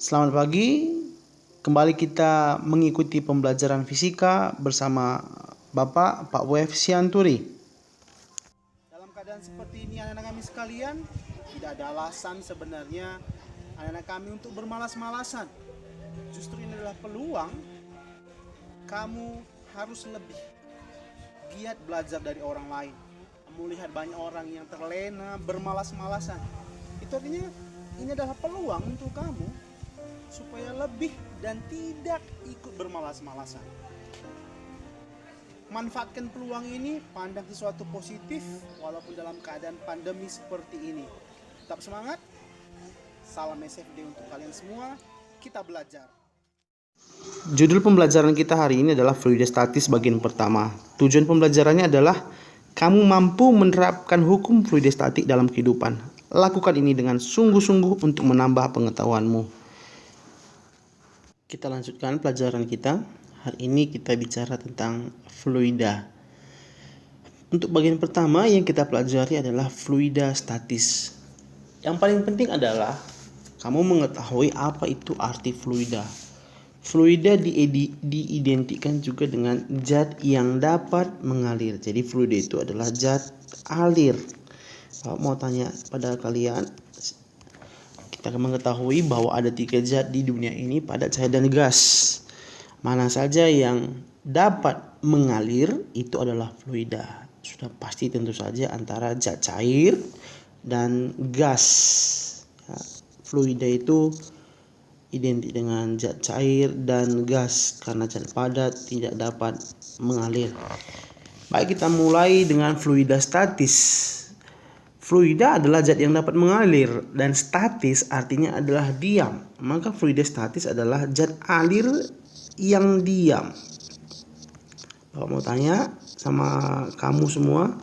Selamat pagi, kembali kita mengikuti pembelajaran fisika bersama Bapak Pak W.F. Sianturi. Dalam keadaan seperti ini anak-anak kami sekalian, tidak ada alasan sebenarnya anak-anak kami untuk bermalas-malasan. Justru ini adalah peluang kamu harus lebih giat belajar dari orang lain. Kamu lihat banyak orang yang terlena bermalas-malasan. Itu artinya ini adalah peluang untuk kamu supaya lebih dan tidak ikut bermalas-malasan. Manfaatkan peluang ini, pandang sesuatu positif walaupun dalam keadaan pandemi seperti ini. Tetap semangat. Salam SFD untuk kalian semua. Kita belajar. Judul pembelajaran kita hari ini adalah fluidostatis bagian pertama. Tujuan pembelajarannya adalah kamu mampu menerapkan hukum fluidostatik dalam kehidupan. Lakukan ini dengan sungguh-sungguh untuk menambah pengetahuanmu. Kita lanjutkan pelajaran kita. Hari ini kita bicara tentang fluida. Untuk bagian pertama yang kita pelajari adalah fluida statis. Yang paling penting adalah kamu mengetahui apa itu arti fluida. Fluida diidentikan juga dengan zat yang dapat mengalir. Jadi fluida itu adalah zat alir. Kalau mau tanya pada kalian, kita akan mengetahui bahwa ada 3 zat di dunia ini, padat, cair, dan gas. Mana saja yang dapat mengalir itu adalah fluida. Sudah pasti tentu saja antara zat cair dan gas. Ya, fluida itu identik dengan zat cair dan gas karena zat padat tidak dapat mengalir. Baik, kita mulai dengan fluida statis. Fluida adalah zat yang dapat mengalir dan statis artinya adalah diam. Maka fluida statis adalah zat alir yang diam. Bapak mau tanya sama kamu semua,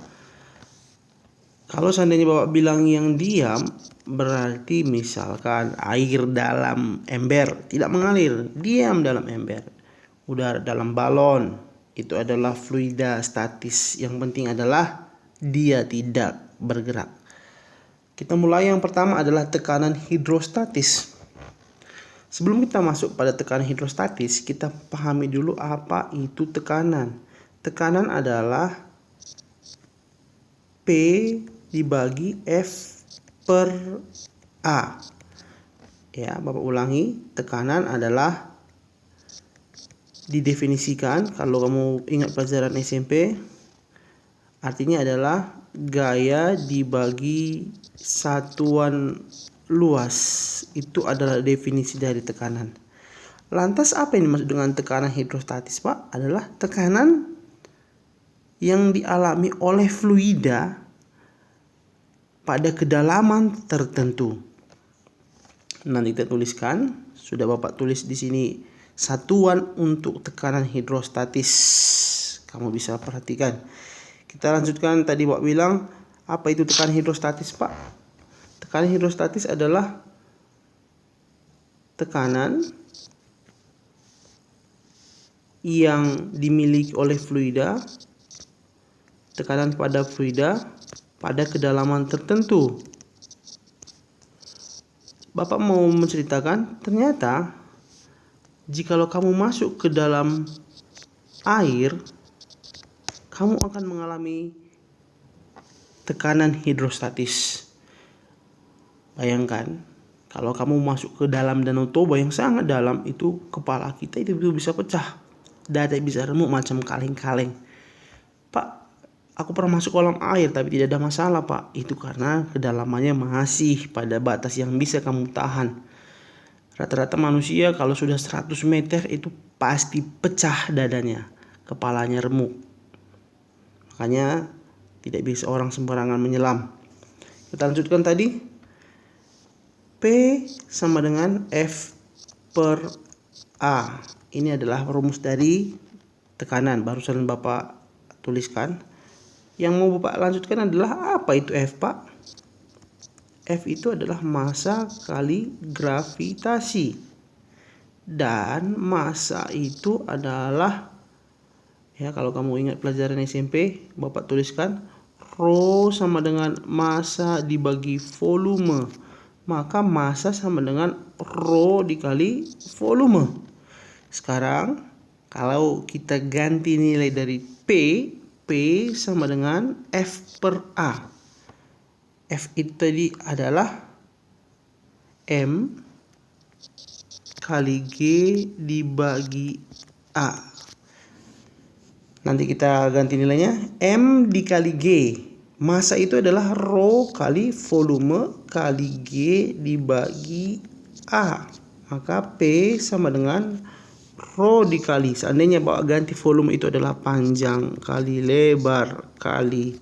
kalau seandainya Bapak bilang yang diam, berarti misalkan air dalam ember tidak mengalir, diam dalam ember. Udara dalam balon, itu adalah fluida statis. Yang penting adalah dia tidak bergerak. Kita mulai, yang pertama adalah tekanan hidrostatis. Sebelum kita masuk pada tekanan hidrostatis, kita pahami dulu apa itu tekanan. Tekanan adalah P dibagi F per A. Ya, Bapak ulangi, tekanan adalah didefinisikan, kalau kamu ingat pelajaran SMP, artinya adalah gaya dibagi satuan luas. Itu adalah definisi dari tekanan. Lantas apa yang dimaksud dengan tekanan hidrostatis, Pak? Adalah tekanan yang dialami oleh fluida pada kedalaman tertentu. Nanti kita tuliskan, sudah Bapak tulis di sini satuan untuk tekanan hidrostatis. Kamu bisa perhatikan. Kita lanjutkan, tadi Pak bilang apa itu tekanan hidrostatis, Pak? Tekanan hidrostatis adalah tekanan yang dimiliki oleh fluida, tekanan pada fluida pada kedalaman tertentu. Bapak mau menceritakan, ternyata jikalau kamu masuk ke dalam air, kamu akan mengalami tekanan hidrostatis. Bayangkan, kalau kamu masuk ke dalam Danau Toba yang sangat dalam, itu kepala kita itu bisa pecah, dada bisa remuk macam kaleng-kaleng. Pak, aku pernah masuk kolam air tapi tidak ada masalah, Pak. Itu karena kedalamannya masih pada batas yang bisa kamu tahan. Rata-rata manusia kalau sudah 100 meter itu pasti pecah dadanya, kepalanya remuk. Makanya tidak bisa orang sembarangan menyelam. Kita lanjutkan tadi. P sama dengan F per A. Ini adalah rumus dari tekanan. Barusan Bapak tuliskan. Yang mau Bapak lanjutkan adalah apa itu F, Pak? F itu adalah massa kali gravitasi. Dan massa itu adalah, ya, kalau kamu ingat pelajaran SMP, Bapak tuliskan rho sama dengan massa dibagi volume. maka massa sama dengan rho dikali volume. Sekarang kalau kita ganti nilai dari P sama dengan F per A. F itu tadi adalah M kali G dibagi A. Nanti kita ganti nilainya. M dikali G. Massa itu adalah rho kali volume kali G dibagi A. Maka P sama dengan rho dikali. Seandainya bawa ganti volume itu adalah panjang kali lebar kali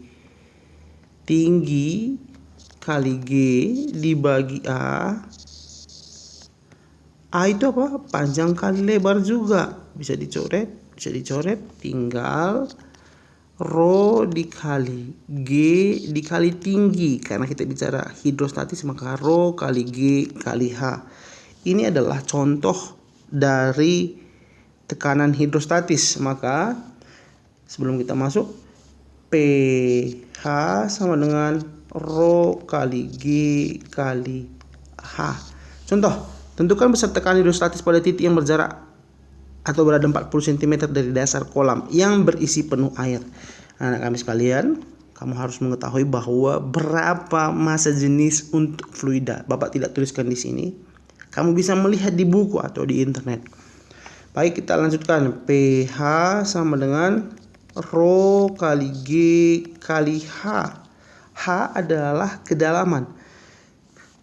tinggi kali G dibagi A. A itu apa? Panjang kali lebar juga. Bisa dicoret. Tinggal rho dikali G dikali tinggi. Karena kita bicara hidrostatis, maka rho kali G kali H. Ini adalah contoh dari tekanan hidrostatis. Maka sebelum kita masuk, pH sama dengan rho kali G kali H. Contoh, tentukan besar tekanan hidrostatis pada titik yang berjarak atau berada 40 cm dari dasar kolam yang berisi penuh air. Anak kami sekalian, kamu harus mengetahui bahwa berapa massa jenis untuk fluida. Bapak tidak tuliskan di sini. Kamu bisa melihat di buku atau di internet. Baik, kita lanjutkan. pH sama dengan rho kali G kali H. H adalah kedalaman.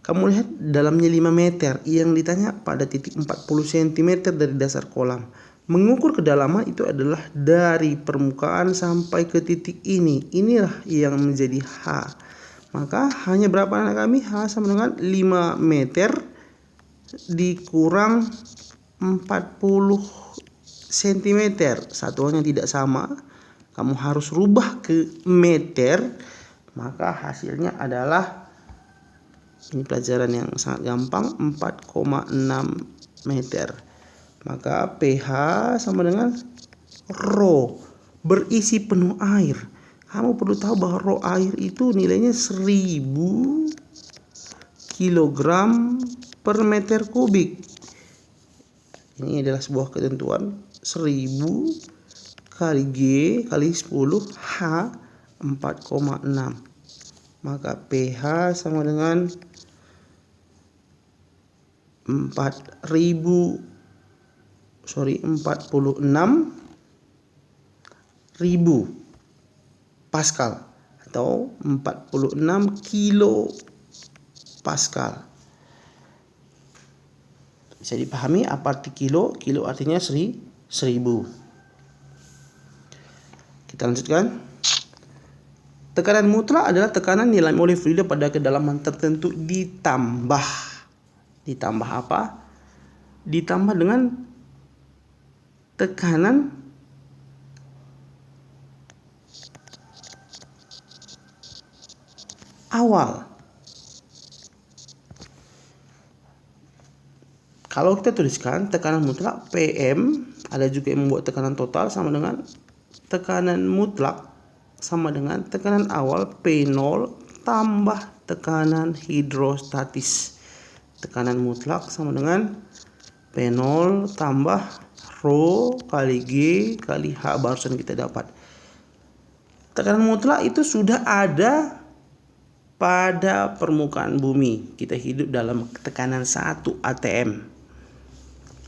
Kamu lihat dalamnya 5 meter. Yang ditanya pada titik 40 cm dari dasar kolam. Mengukur kedalaman itu adalah dari permukaan sampai ke titik ini. Inilah yang menjadi H. Maka hanya berapa anak kami? H sama dengan 5 meter dikurang 40 cm. Satuannya tidak sama. Kamu harus rubah ke meter. Maka hasilnya adalah, ini pelajaran yang sangat gampang, 4,6 meter. Maka pH sama dengan rho berisi penuh air. Kamu perlu tahu bahwa rho air itu nilainya 1000 kg per meter kubik. Ini adalah sebuah ketentuan. 1000 kali G kali 10 H 4,6. Maka pH sama dengan 46.000 Pascal atau 46 kilo Pascal. Bisa dipahami apa arti kilo? Kilo artinya 1000. Kita lanjutkan. Tekanan mutlak adalah tekanan yang dialami oleh fluida pada kedalaman tertentu ditambah apa? Ditambah dengan tekanan awal. Kalau kita tuliskan tekanan mutlak PM, ada juga yang membuat tekanan total sama dengan tekanan mutlak sama dengan tekanan awal P0 tambah tekanan hidrostatis. Tekanan mutlak sama dengan P0 tambah rho kali G kali H barusan kita dapat. Tekanan mutlak itu sudah ada pada permukaan bumi. Kita hidup dalam tekanan 1 atm.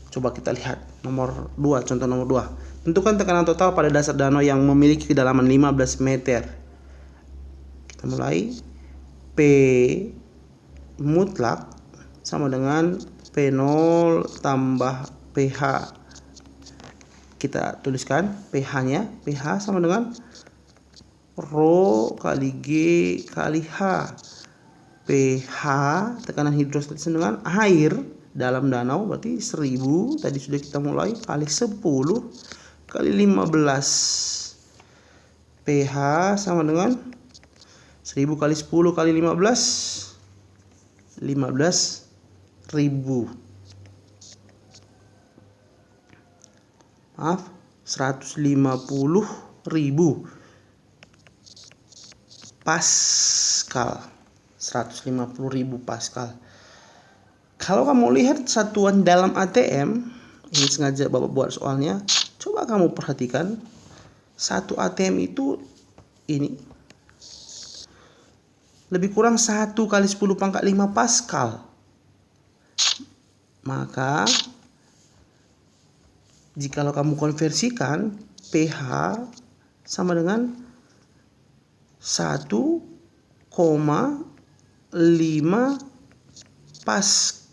Coba kita lihat nomor 2, contoh nomor 2. Tentukan tekanan total pada dasar danau yang memiliki kedalaman 15 meter. Kita mulai. P mutlak sama dengan P0 tambah pH. Kita tuliskan pH-nya. pH sama dengan rho kali G kali H. pH tekanan hidrostatis dengan air dalam danau berarti 1000. Tadi sudah kita mulai kali 10 kali 15. pH sama dengan 1000 kali 10 kali 15. 15.000. Maaf, 150.000 Pascal. 150.000 Pascal. Kalau kamu lihat satuan dalam ATM, ini sengaja Bapak buat soalnya, coba kamu perhatikan, satu ATM itu ini lebih kurang 1 kali 10 pangkat 5 Pascal. Maka jikalau kamu konversikan, pH sama dengan 1,5 Pascal.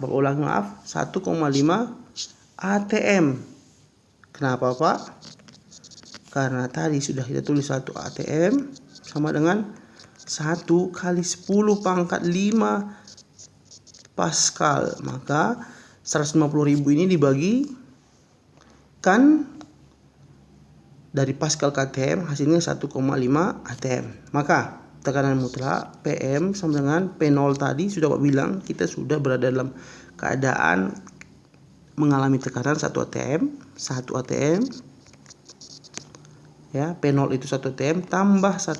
Bapak ulangi, maaf, 1,5 ATM. Kenapa Pak? Karena tadi sudah kita tulis 1 ATM sama dengan 1 kali 10 pangkat 5 Pascal. Maka 150.000 ini dibagikan dari Pascal ke ATM, hasilnya 1,5 ATM. Maka tekanan mutlak PM sama dengan P0 tadi sudah Pak bilang, kita sudah berada dalam keadaan mengalami tekanan 1 ATM ya, P0 itu 1 ATM tambah 1,5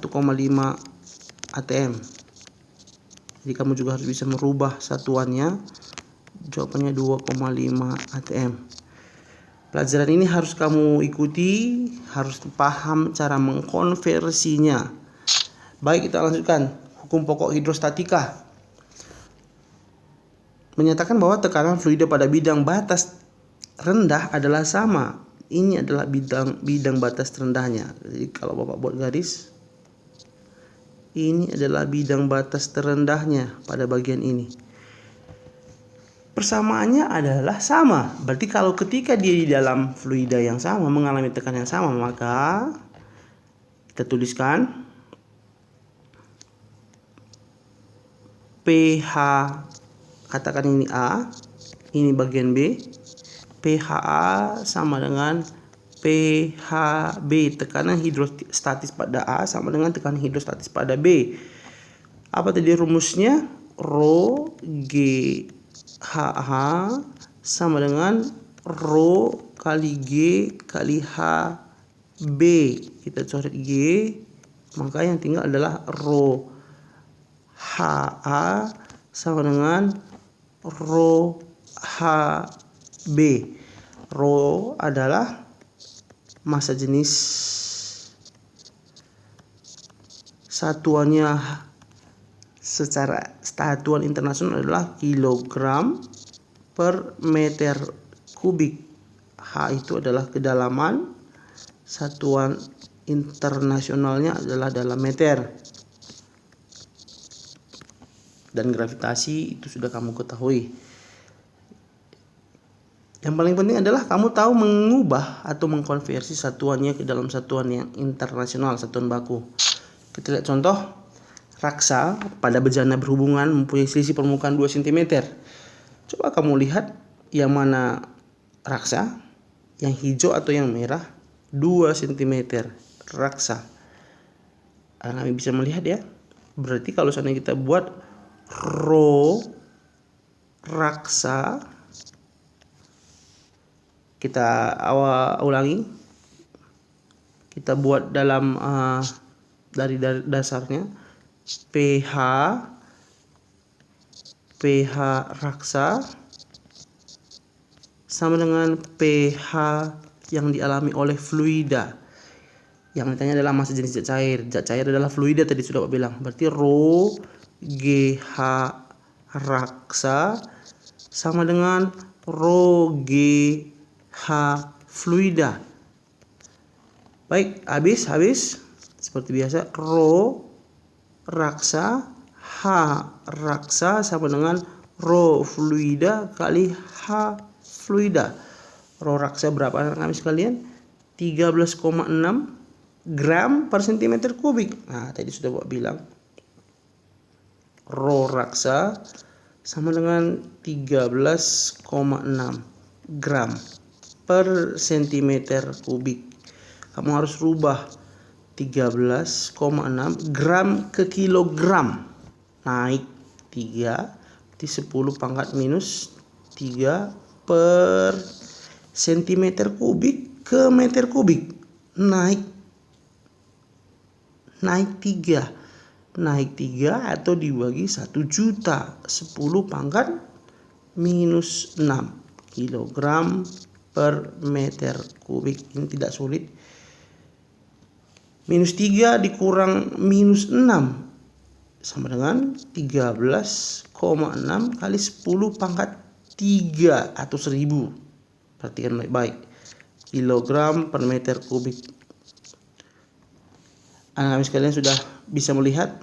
ATM. Jadi kamu juga harus bisa merubah satuannya. Jawabannya 2,5 ATM. Pelajaran ini harus kamu ikuti, harus paham cara mengkonversinya. Baik, kita lanjutkan. Hukum pokok hidrostatika menyatakan bahwa tekanan fluida pada bidang batas rendah adalah sama. Ini adalah bidang batas terendahnya. Jadi kalau Bapak buat garis, ini adalah bidang batas terendahnya pada bagian ini. Persamaannya adalah sama. Berarti kalau ketika dia di dalam fluida yang sama, mengalami tekanan yang sama, maka kita tuliskan pH, katakan ini A, ini bagian B, pH A sama dengan pH B. Tekanan hidrostatis pada A sama dengan tekanan hidrostatis pada B. Apa tadi rumusnya? Rho G HH sama dengan Rho kali G kali H B. Kita coret G, maka yang tinggal adalah Rho HA sama dengan Rho HB. Rho adalah massa jenis, satuannya secara satuan internasional adalah kilogram per meter kubik. H itu adalah kedalaman, satuan internasionalnya adalah dalam meter. Dan gravitasi itu sudah kamu ketahui. Yang paling penting adalah kamu tahu mengubah atau mengkonversi satuannya ke dalam satuan yang internasional, satuan baku. Kita lihat contoh. Raksa pada bejana berhubungan mempunyai selisih permukaan 2 cm. Coba kamu lihat yang mana raksa, yang hijau atau yang merah. 2 cm raksa. Kami bisa melihat ya. Berarti kalau seandainya kita buat Rho raksa, kita ulangi, kita buat dalam dari dasarnya pH raksa sama dengan pH yang dialami oleh fluida. Yang ditanya adalah massa jenis zat cair. Zat cair adalah fluida tadi sudah Pak bilang. Berarti Rho GH raksa sama dengan Rho GH fluida. Baik, habis. Seperti biasa, Rho raksa H raksa sama dengan Rho fluida kali H fluida. Rho raksa berapa kami sekalian? 13,6 gram per cm kubik. Nah, tadi sudah Bapak bilang. Rho raksa sama dengan 13,6 gram per cm kubik. Kamu harus rubah 13,6 gram ke kilogram, naik 3 di 10 pangkat minus 3 per cm kubik ke meter kubik, naik 3 atau dibagi 1 juta 10 pangkat minus 6 kilogram per meter kubik. Ini tidak sulit. Minus 3 dikurang minus 6 sama dengan 13,6 kali 10 pangkat 3 atau 1000. Perhatikan baik-baik. Kilogram per meter kubik. Anak-anak sekalian sudah bisa melihat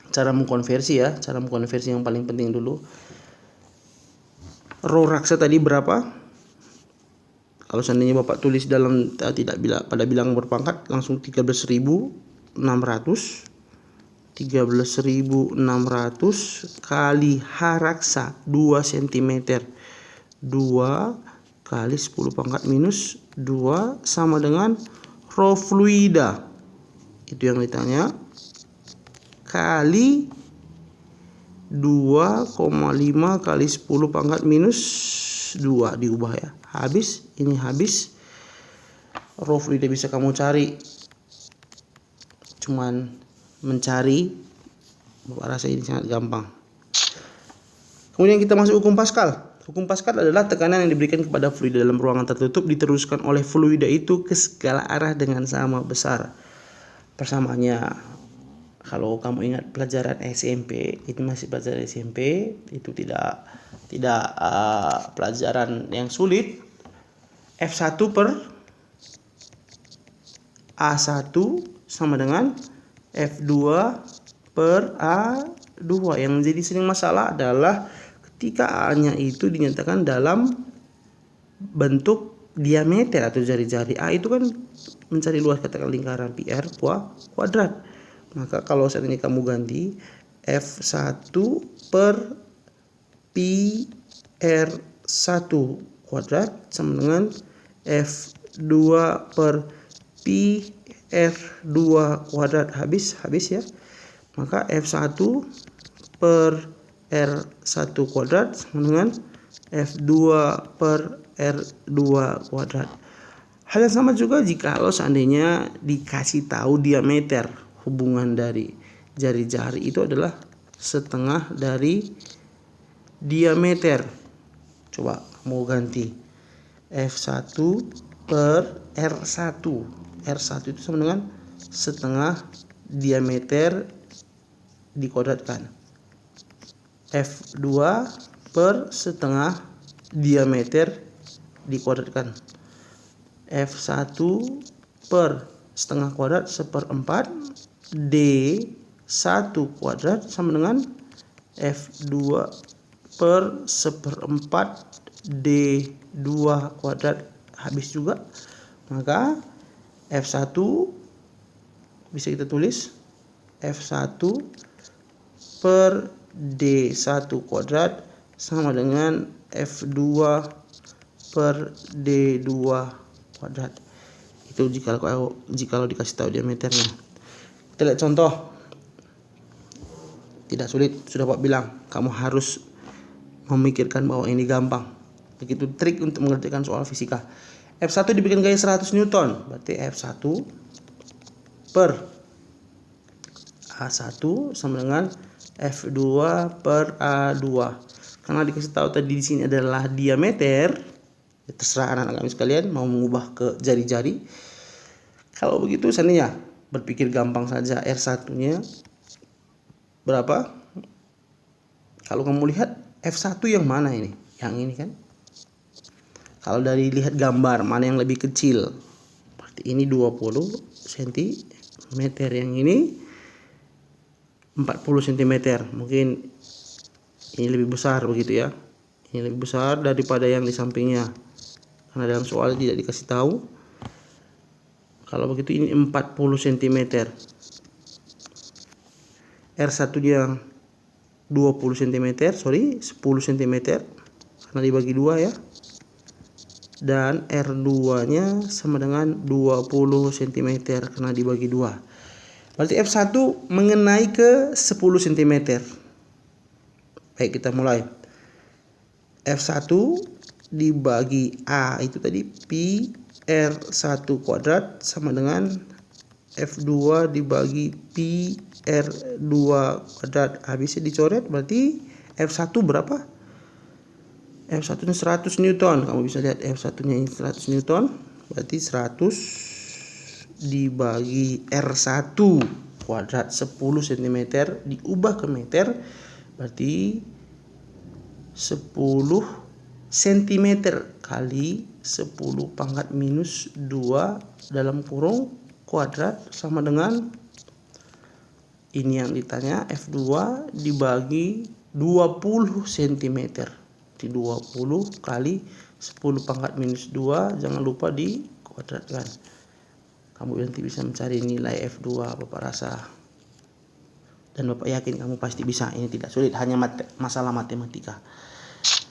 cara mengkonversi ya. Cara mengkonversi yang paling penting dulu. Rho raksa tadi berapa? Kalau seandainya Bapak tulis dalam tidak pada bilangan berpangkat, langsung 13.600. 13.600 kali H raksa 2 cm. 2 kali 10 pangkat minus 2 sama dengan rho fluida. Itu yang ditanya. Kali 2,5 kali 10 pangkat minus 2 diubah ya. Habis, ini habis. Rho fluida bisa kamu cari. Cuman mencari, Bapak rasa ini sangat gampang. Kemudian kita masuk hukum Pascal. Hukum Pascal adalah tekanan yang diberikan kepada fluida dalam ruangan tertutup diteruskan oleh fluida itu ke segala arah dengan sama besar. Persamaannya, kalau kamu ingat pelajaran SMP, itu masih pelajaran SMP, itu tidak pelajaran yang sulit. F1 per A1 sama dengan F2 per A2. Yang menjadi sering masalah adalah ketika A-nya itu dinyatakan dalam bentuk diameter atau jari-jari. A itu kan mencari luas, katakan lingkaran pi r kuadrat. Maka kalau seandainya kamu ganti F1 per pi r1 kuadrat sama dengan F2 per pi r2 kuadrat. Habis ya. Maka F1 per R1 kuadrat sama dengan F2 per R2 kuadrat. Hal yang sama juga jika seandainya dikasih tahu diameter, hubungan dari jari-jari itu adalah setengah dari diameter. Coba mau ganti F1 per R1. R1 itu sama dengan setengah diameter dikuadratkan. F2 per setengah diameter dikuadratkan. F1 per setengah kuadrat seperempat D1 kuadrat sama dengan F2 per seperempat D2 kuadrat. Habis juga. Maka F1 bisa kita tulis F1 per D1 kuadrat sama dengan F2 per D2 kuadrat. Itu jika dikasih tahu diameternya. Kita lihat contoh. Tidak sulit, sudah Pak bilang. Kamu harus memikirkan bahwa ini gampang. Begitu trik untuk mengerjakan soal fisika. F1 diberikan gaya 100 Newton. Berarti F1 per A1 sama dengan F2 per A2. Karena dikasih tahu tadi di sini adalah diameter, ya terserah anak-anak kami sekalian mau mengubah ke jari-jari. Kalau begitu seandainya berpikir gampang saja, R1-nya berapa? Kalau kamu lihat F1 yang mana ini? Yang ini kan? Kalau dari lihat gambar mana yang lebih kecil? Berarti ini 20 cm, yang ini 40 cm. Mungkin ini lebih besar begitu ya. Ini lebih besar daripada yang di sampingnya. Karena dalam soal tidak dikasih tahu. Kalau begitu ini 40 cm. R1 dia 20 cm, 10 cm karena dibagi 2 ya. Dan R2-nya sama dengan 20 cm karena dibagi 2. Berarti F1 mengenai ke 10 cm. Baik, kita mulai. F1 dibagi A itu tadi pi R1 kuadrat sama dengan F2 dibagi pi R2 kuadrat. Habisnya dicoret, berarti F1 berapa? F1 nya 100 Newton. Kamu bisa lihat F1 nya ini 100 Newton. Berarti 100 dibagi R1 kuadrat 10 cm diubah ke meter. Berarti 10 cm kali 10 pangkat minus 2 dalam kurung kuadrat sama dengan ini yang ditanya, F2 dibagi 20 cm. Di 20 kali 10 pangkat minus 2, jangan lupa dikuadratkan. Kamu nanti bisa mencari nilai F2, Bapak rasa. Dan Bapak yakin kamu pasti bisa. Ini tidak sulit, hanya masalah matematika.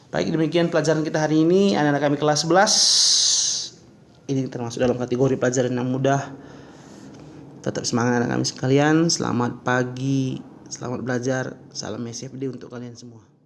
Baik, demikian pelajaran kita hari ini. Anak-anak kami kelas 11. Ini termasuk dalam kategori pelajaran yang mudah. Tetap semangat anak kami sekalian. Selamat pagi, selamat belajar. Salam SFD untuk kalian semua.